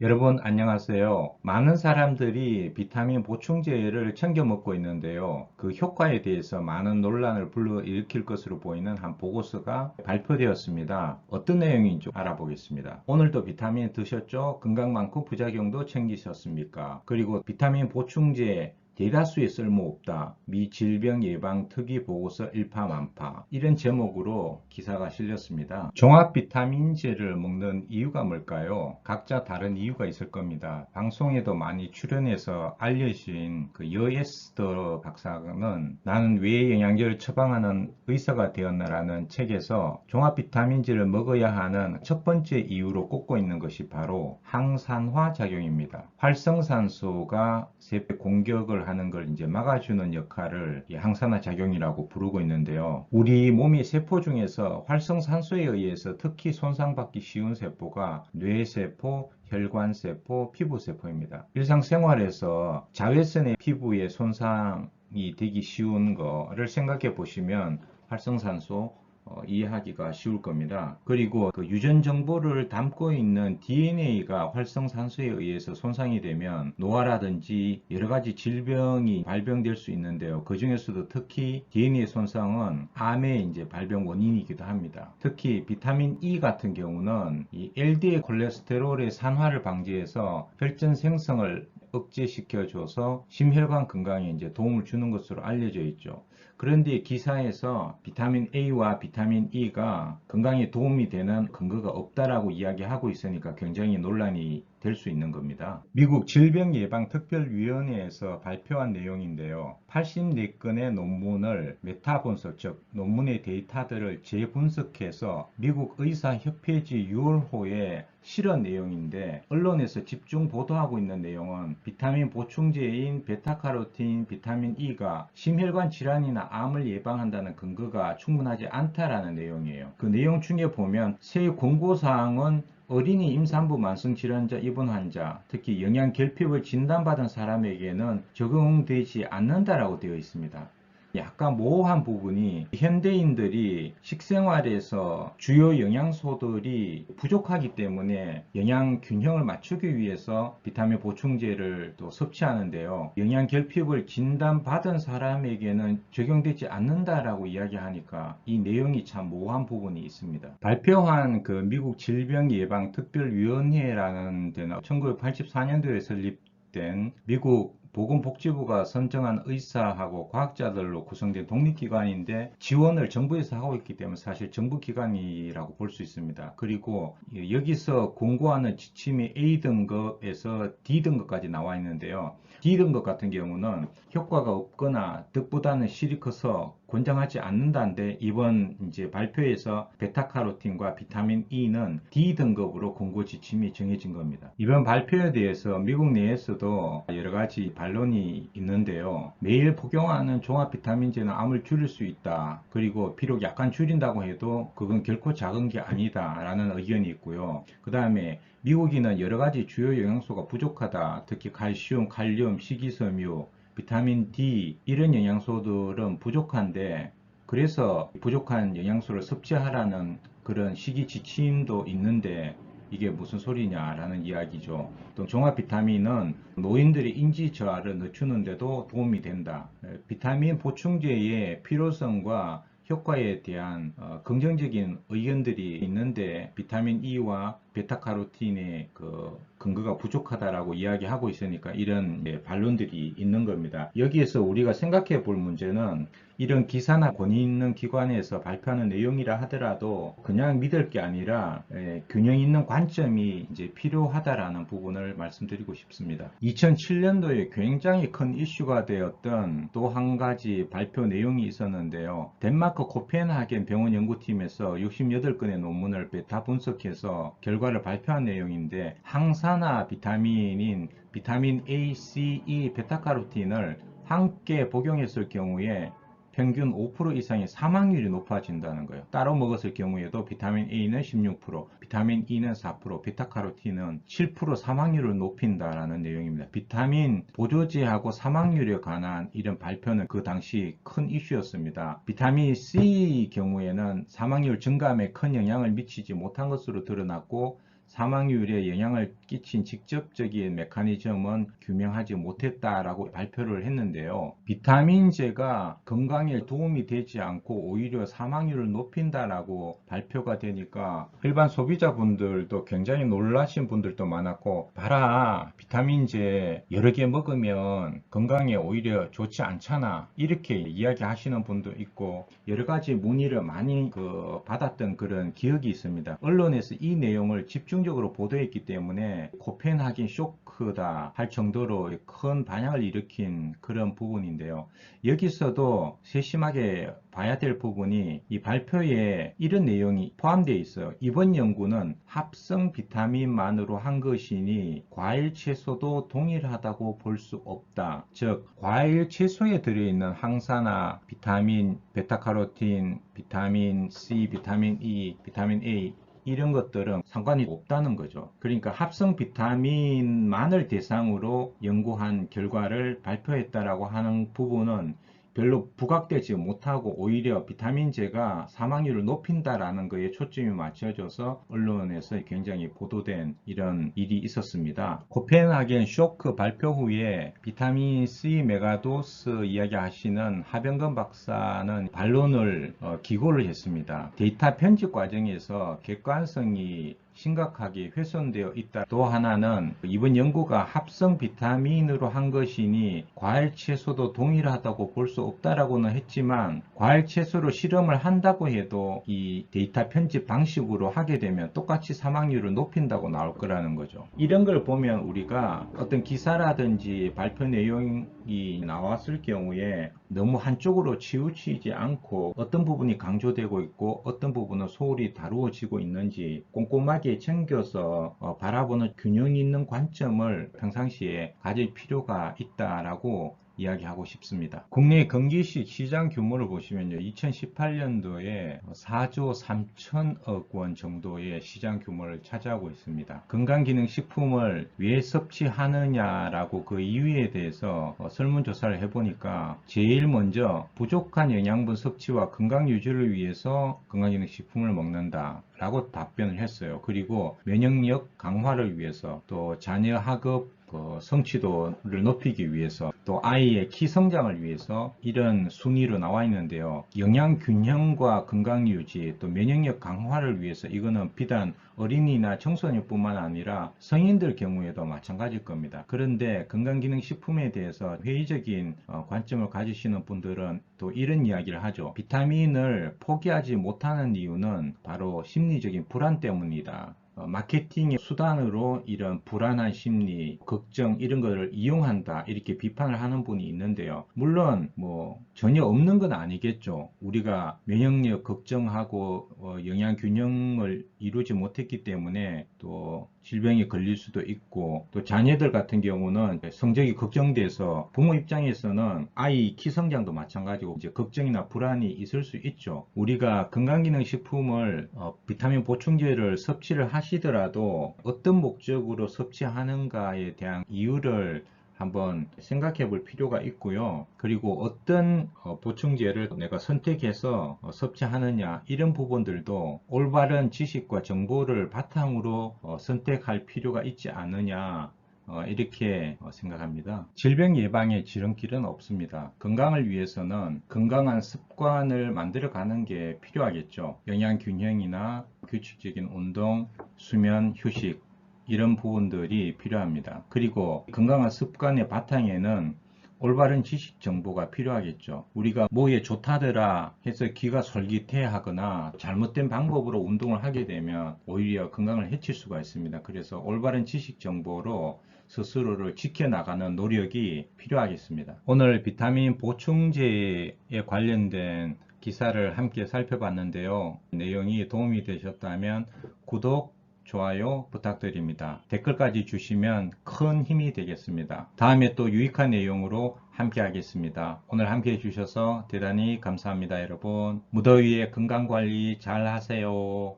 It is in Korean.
여러분 안녕하세요. 많은 사람들이 비타민 보충제를 챙겨 먹고 있는데요. 그 효과에 대해서 많은 논란을 불러일으킬 것으로 보이는 한 보고서가 발표되었습니다. 어떤 내용인지 알아보겠습니다. 오늘도 비타민 드셨죠? 건강 많고 부작용도 챙기셨습니까? 그리고 비타민 보충제 대다수의 쓸모없다. 미 질병 예방 특위 보고서 일파만파. 이런 제목으로 기사가 실렸습니다. 종합 비타민제를 먹는 이유가 뭘까요? 각자 다른 이유가 있을 겁니다. 방송에도 많이 출연해서 알려진 그 여에스더 박사는 나는 왜 영양제를 처방하는 의사가 되었나라는 책에서 종합 비타민제를 먹어야 하는 첫 번째 이유로 꼽고 있는 것이 바로 항산화 작용입니다. 활성산소가 세포 공격을 하는 걸 이제 막아주는 역할을 항산화 작용이라고 부르고 있는데요. 우리 몸의 세포 중에서 활성산소에 의해서 특히 손상받기 쉬운 세포가 뇌세포, 혈관세포, 피부세포입니다. 일상생활에서 자외선의 피부에 손상이 되기 쉬운 거를 생각해 보시면 활성산소 이해하기가 쉬울 겁니다. 그리고 그 유전 정보를 담고 있는 DNA가 활성산소에 의해서 손상이 되면 노화라든지 여러 가지 질병이 발병될 수 있는데요. 그 중에서도 특히 DNA 손상은 암의 이제 발병 원인이기도 합니다. 특히 비타민 E 같은 경우는 이 LDL 콜레스테롤의 산화를 방지해서 혈전 생성을 억제시켜줘서 심혈관 건강에 이제 도움을 주는 것으로 알려져 있죠. 그런데 기사에서 비타민 A와 비타민 E가 건강에 도움이 되는 근거가 없다라고 이야기하고 있으니까 굉장히 논란이 될 수 있는 겁니다. 미국 질병예방특별위원회에서 발표한 내용인데요. 84건의 논문을 메타 분석, 즉 논문의 데이터들을 재분석해서 미국 의사협회지 6월호에 실은 내용인데 언론에서 집중 보도하고 있는 내용은 비타민 보충제인 베타카로틴, 비타민 E가 심혈관 질환이나 암을 예방한다는 근거가 충분하지 않다라는 내용이에요. 그 내용 중에 보면 새 권고사항은 어린이 임산부 만성질환자 입원 환자, 특히 영양 결핍을 진단받은 사람에게는 적용되지 않는다라고 되어 있습니다. 약간 모호한 부분이 현대인들이 식생활에서 주요 영양소들이 부족하기 때문에 영양 균형을 맞추기 위해서 비타민 보충제를 또 섭취하는데요. 영양 결핍을 진단받은 사람에게는 적용되지 않는다라고 이야기하니까 이 내용이 참 모호한 부분이 있습니다. 발표한 그 미국 질병예방특별위원회라는 데는 1984년도에 설립된 미국 보건복지부가 선정한 의사하고 과학자들로 구성된 독립기관인데 지원을 정부에서 하고 있기 때문에 사실 정부기관이라고 볼 수 있습니다. 그리고 여기서 공고하는 지침이 A등급에서 D등급까지 나와 있는데요. D등급 같은 경우는 효과가 없거나 득보다는 실이 커서 권장하지 않는다는데 이번 이제 발표에서 베타카로틴과 비타민 E는 D등급으로 공고 지침이 정해진 겁니다. 이번 발표에 대해서 미국 내에서도 여러 가지 반론이 있는데요. 매일 복용하는 종합 비타민제는 암을 줄일 수 있다. 그리고 비록 약간 줄인다고 해도 그건 결코 작은 게 아니다 라는 의견이 있고요. 그 다음에 미국인은 여러 가지 주요 영양소가 부족하다. 특히 칼슘, 칼륨, 식이섬유, 비타민 D 이런 영양소들은 부족한데 그래서 부족한 영양소를 섭취하라는 그런 시기 지침도 있는데 이게 무슨 소리냐라는 이야기죠. 또 종합 비타민은 노인들의 인지 저하를 늦추는데도 도움이 된다. 비타민 보충제의 필요성과 효과에 대한 긍정적인 의견들이 있는데 비타민 E와 베타카로틴의 그 근거가 부족하다라고 이야기하고 있으니까 이런 반론들이 있는 겁니다. 여기에서 우리가 생각해 볼 문제는 이런 기사나 권위 있는 기관에서 발표하는 내용이라 하더라도 그냥 믿을 게 아니라 균형 있는 관점이 이제 필요하다라는 부분을 말씀드리고 싶습니다. 2007년도에 굉장히 큰 이슈가 되었던 또 한 가지 발표 내용이 있었는데요. 덴마크 코펜하겐 병원 연구팀에서 68건의 논문을 다 분석해서 결과를 발표한 내용인데 항산화 비타민인 비타민 A, C, E, 베타카로틴을 함께 복용했을 경우에 평균 5% 이상의 사망률이 높아진다는 거예요. 따로 먹었을 경우에도 비타민 A는 16%, 비타민 E는 4%, 베타카로틴은 7% 사망률을 높인다라는 내용입니다. 비타민 보조제하고 사망률에 관한 이런 발표는 그 당시 큰 이슈였습니다. 비타민 C 경우에는 사망률 증감에 큰 영향을 미치지 못한 것으로 드러났고 사망률에 영향을 끼친 직접적인 메커니즘은 규명하지 못했다라고 발표를 했는데요. 비타민제가 건강에 도움이 되지 않고 오히려 사망률을 높인다라고 발표가 되니까 일반 소비자분들도 굉장히 놀라신 분들도 많았고, 봐라, 비타민제 여러 개 먹으면 건강에 오히려 좋지 않잖아, 이렇게 이야기하시는 분도 있고, 여러 가지 문의를 많이 받았던 그런 기억이 있습니다. 언론에서 이 내용을 집중적으로 보도했기 때문에 코펜하겐 쇼크다 할 정도로 큰 반향을 일으킨 그런 부분인데요. 여기서도 세심하게 봐야 될 부분이 이 발표에 이런 내용이 포함되어 있어요. 이번 연구는 합성 비타민만으로 한 것이니 과일 채소도 동일하다고 볼 수 없다. 즉, 과일 채소에 들어있는 항산화, 비타민, 베타카로틴, 비타민 C, 비타민 E, 비타민 A, 이런 것들은 상관이 없다는 거죠. 그러니까 합성 비타민만을 대상으로 연구한 결과를 발표했다라고 하는 부분은 별로 부각되지 못하고 오히려 비타민제가 사망률을 높인다라는 거에 초점이 맞춰져서 언론에서 굉장히 보도된 이런 일이 있었습니다. 코펜하겐 쇼크 발표 후에 비타민 C 메가도스 이야기하시는 하병건 박사는 반론을 기고를 했습니다. 데이터 편집 과정에서 객관성이 심각하게 훼손되어 있다. 또 하나는 이번 연구가 합성 비타민으로 한 것이니 과일 채소도 동일하다고 볼 수 없다라고는 했지만, 과일 채소로 실험을 한다고 해도 이 데이터 편집 방식으로 하게 되면 똑같이 사망률을 높인다고 나올 거라는 거죠. 이런 걸 보면 우리가 어떤 기사라든지 발표 내용이 나왔을 경우에 너무 한쪽으로 치우치지 않고 어떤 부분이 강조되고 있고 어떤 부분은 소홀히 다루어지고 있는지 꼼꼼하게 챙겨서 바라보는 균형 있는 관점을 평상시에 가질 필요가 있다라고 이야기하고 싶습니다. 국내 건기식 시장 규모를 보시면요, 2018년도에 4조 3천억 원 정도의 시장 규모를 차지하고 있습니다. 건강기능식품을 왜 섭취하느냐라고 그 이유에 대해서 설문조사를 해보니까 제일 먼저 부족한 영양분 섭취와 건강 유지를 위해서 건강기능식품을 먹는다 라고 답변을 했어요. 그리고 면역력 강화를 위해서, 또 자녀 학업 성취도를 높이기 위해서, 또 아이의 키 성장을 위해서, 이런 순위로 나와 있는데요. 영양 균형과 건강 유지, 또 면역력 강화를 위해서, 이거는 비단 어린이나 청소년뿐만 아니라 성인들 경우에도 마찬가지일 겁니다. 그런데 건강기능식품에 대해서 회의적인 관점을 가지시는 분들은 또 이런 이야기를 하죠. 비타민을 포기하지 못하는 이유는 바로 심리적인 불안 때문이다. 마케팅의 수단으로 이런 불안한 심리, 걱정, 이런 거를 이용한다, 이렇게 비판을 하는 분이 있는데요. 물론 전혀 없는 건 아니겠죠. 우리가 면역력 걱정하고 영양 균형을 이루지 못했기 때문에 또 질병에 걸릴 수도 있고, 또 자녀들 같은 경우는 성적이 걱정돼서 부모 입장에서는 아이 키 성장도 마찬가지고 이제 걱정이나 불안이 있을 수 있죠. 우리가 건강기능식품을 비타민 보충제를 섭취를 하시더라도 어떤 목적으로 섭취하는가에 대한 이유를 한번 생각해 볼 필요가 있고요. 그리고 어떤 보충제를 내가 선택해서 섭취하느냐, 이런 부분들도 올바른 지식과 정보를 바탕으로 선택할 필요가 있지 않느냐, 이렇게 생각합니다. 질병 예방의 지름길은 없습니다. 건강을 위해서는 건강한 습관을 만들어가는 게 필요하겠죠. 영양 균형이나 규칙적인 운동, 수면, 휴식, 이런 부분들이 필요합니다. 그리고 건강한 습관의 바탕에는 올바른 지식 정보가 필요하겠죠. 우리가 뭐에 좋다더라 해서 귀가 솔깃해 하거나 잘못된 방법으로 운동을 하게 되면 오히려 건강을 해칠 수가 있습니다. 그래서 올바른 지식 정보로 스스로를 지켜나가는 노력이 필요하겠습니다. 오늘 비타민 보충제에 관련된 기사를 함께 살펴봤는데요. 내용이 도움이 되셨다면 구독, 좋아요 부탁드립니다. 댓글까지 주시면 큰 힘이 되겠습니다. 다음에 또 유익한 내용으로 함께 하겠습니다. 오늘 함께 해주셔서 대단히 감사합니다. 여러분, 무더위에 건강관리 잘 하세요.